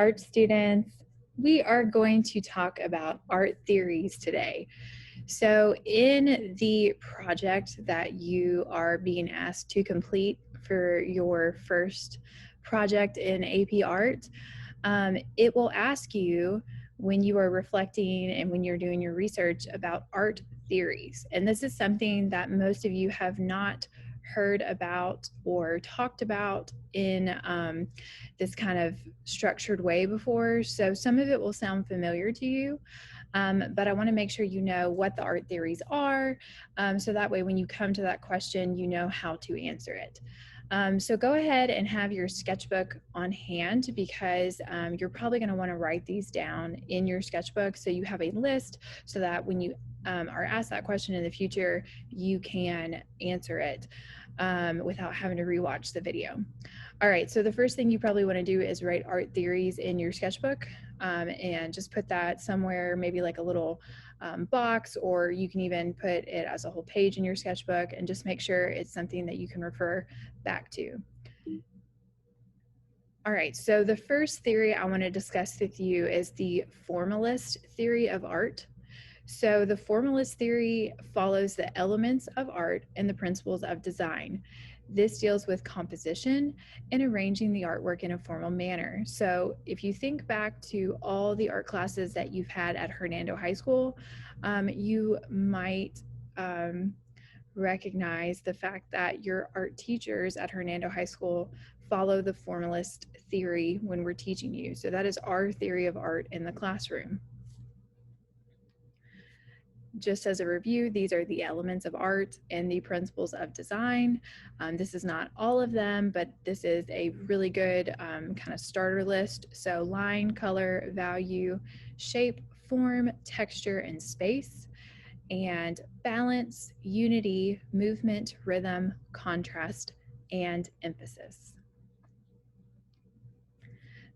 art students. We are going to talk about art theories today. So in the project that you are being asked to complete for your first project in AP Art, it will ask you when you are reflecting and when you're doing your research about art theories. And this is something that most of you have not heard about or talked about in this kind of structured way before. So some of it will sound familiar to you, but I want to make sure you know what the art theories are, so that way when you come to that question, you know how to answer it. So go ahead and have your sketchbook on hand because you're probably going to want to write these down in your sketchbook so you have a list so that when you are asked that question in the future, you can answer it without having to rewatch the video. All right, so the first thing you probably want to do is write art theories in your sketchbook and just put that somewhere, maybe like a little box, or you can even put it as a whole page in your sketchbook and just make sure it's something that you can refer back to. All right, so the first theory I want to discuss with you is the formalist theory of art. So the formalist theory follows the elements of art and the principles of design. This deals with composition and arranging the artwork in a formal manner. So if you think back to all the art classes that you've had at Hernando High School, you might recognize the fact that your art teachers at Hernando High School follow the formalist theory when we're teaching you. So that is our theory of art in the classroom. Just as a review, these are the elements of art and the principles of design. This is not all of them, but this is a really good kind of starter list. So line, color, value, shape, form, texture, and space, and balance, unity, movement, rhythm, contrast, and emphasis.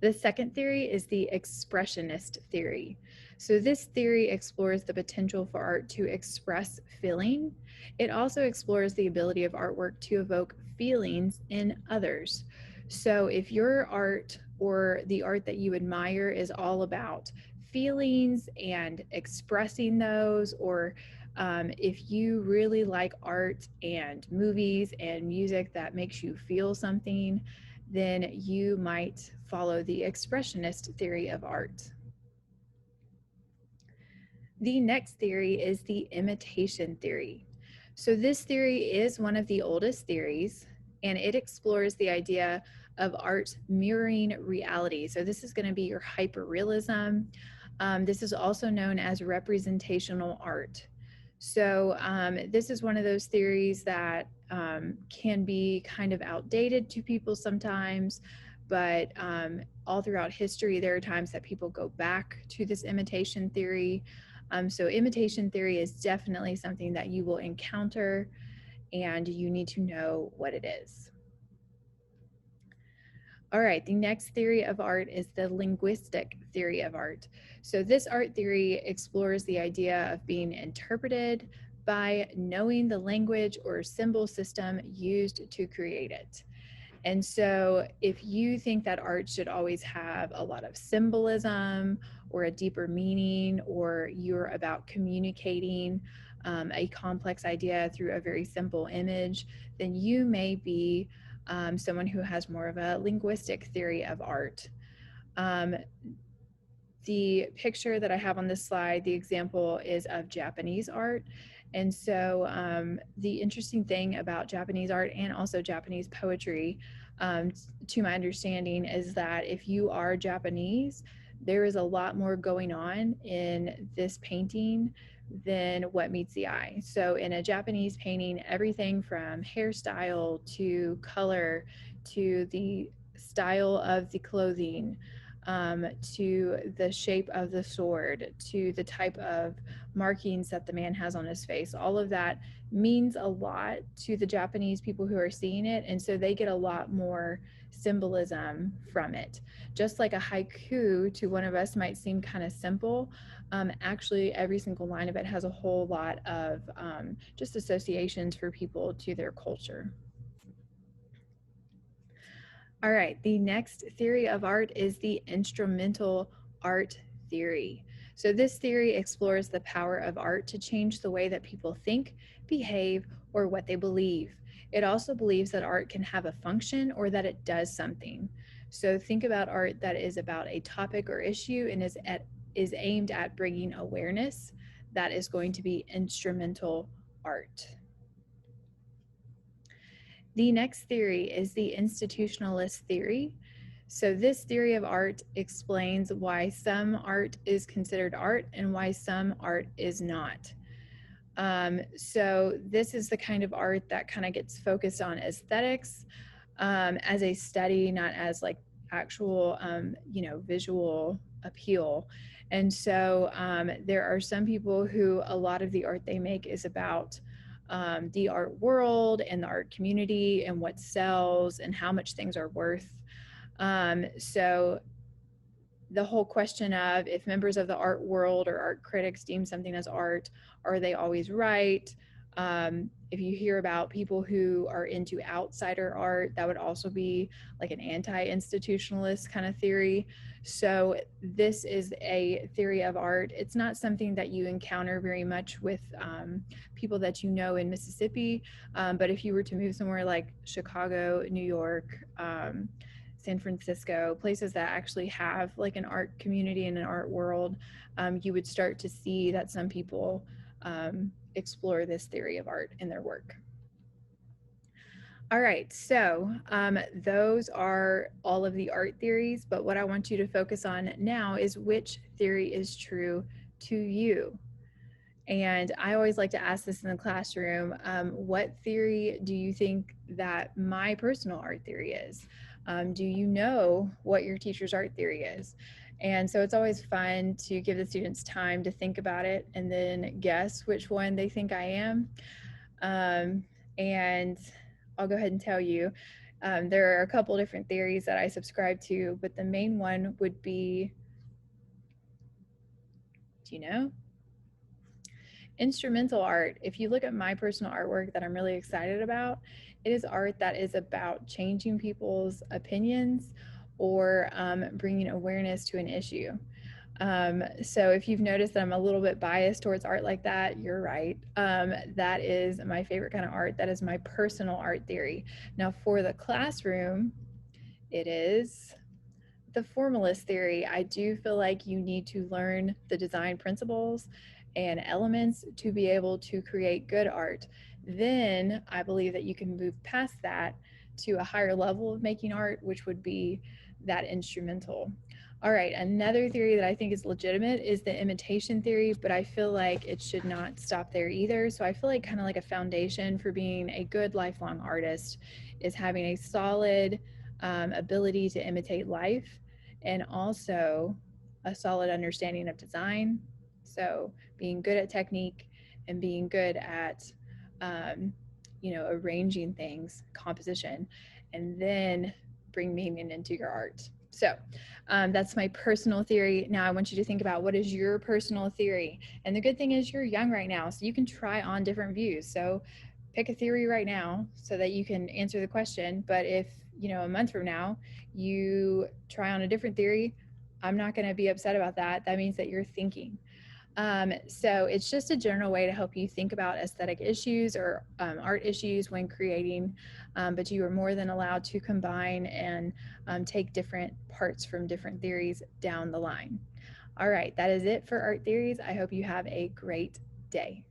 The second theory is the Expressionist Theory. So this theory explores the potential for art to express feeling. It also explores the ability of artwork to evoke feelings in others. So if your art or the art that you admire is all about feelings and expressing those, or if you really like art and movies and music that makes you feel something, then you might follow the Expressionist theory of art. The next theory is the Imitation Theory. So this theory is one of the oldest theories, and it explores the idea of art mirroring reality. So this is going to be your hyperrealism. This is also known as representational art. So this is one of those theories that can be kind of outdated to people sometimes, but all throughout history, there are times that people go back to this imitation theory. So imitation theory is definitely something that you will encounter, and you need to know what it is. All right, the next theory of art is the linguistic theory of art. So this art theory explores the idea of being interpreted by knowing the language or symbol system used to create it. And so if you think that art should always have a lot of symbolism or a deeper meaning, or you're about communicating a complex idea through a very simple image, then you may be someone who has more of a linguistic theory of art. The picture that I have on this slide, the example is of Japanese art. And so the interesting thing about Japanese art and also Japanese poetry, to my understanding, is that if you are Japanese, there is a lot more going on in this painting than what meets the eye. So in a Japanese painting, everything from hairstyle to color to the style of the clothing, to the shape of the sword, to the type of markings that the man has on his face, all of that means a lot to the Japanese people who are seeing it, and so they get a lot more symbolism from it. Just like a haiku to one of us might seem kind of simple, actually every single line of it has a whole lot of just associations for people to their culture. All right, the next theory of art is the instrumental art theory. So, this theory explores the power of art to change the way that people think, behave, or what they believe. It also believes that art can have a function or that it does something. So, think about art that is about a topic or issue and is aimed at bringing awareness. That is going to be instrumental art. The next theory is the Institutionalist Theory. So, this theory of art explains why some art is considered art and why some art is not. So, this is the kind of art that kind of gets focused on aesthetics as a study, not as like actual, visual appeal. And so, there are some people who a lot of the art they make is about the art world and the art community and what sells and how much things are worth. So the whole question of if members of the art world or art critics deem something as art, are they always right? If you hear about people who are into outsider art, that would also be like an anti-institutionalist kind of theory. So this is a theory of art. It's not something that you encounter very much with people that you know in Mississippi, but if you were to move somewhere like Chicago, New York, San Francisco, places that actually have like an art community and an art world, you would start to see that some people explore this theory of art in their work. All right, so those are all of the art theories, but what I want you to focus on now is which theory is true to you. And I always like to ask this in the classroom, what theory do you think that my personal art theory is? Do you know what your teacher's art theory is? And so it's always fun to give the students time to think about it and then guess which one they think I am. And I'll go ahead and tell you, there are a couple different theories that I subscribe to, but the main one would be, do you know? Instrumental art. If you look at my personal artwork that I'm really excited about, it is art that is about changing people's opinions or bringing awareness to an issue. So if you've noticed that I'm a little bit biased towards art like that, you're right. That is my favorite kind of art. That is my personal art theory. Now for the classroom, it is the formalist theory. I do feel like you need to learn the design principles and elements to be able to create good art. Then I believe that you can move past that to a higher level of making art, which would be that instrumental. All right, another theory that I think is legitimate is the imitation theory, but I feel like it should not stop there either. So I feel like kind of like a foundation for being a good lifelong artist is having a solid ability to imitate life and also a solid understanding of design. So being good at technique and being good at, arranging things, composition, and then bring meaning into your art. So that's my personal theory. Now I want you to think about what is your personal theory. And the good thing is you're young right now, so you can try on different views. So pick a theory right now so that you can answer the question. But if, a month from now, you try on a different theory, I'm not going to be upset about that. That means that you're thinking. So it's just a general way to help you think about aesthetic issues or art issues when creating, but you are more than allowed to combine and take different parts from different theories down the line. All right, that is it for art theories. I hope you have a great day.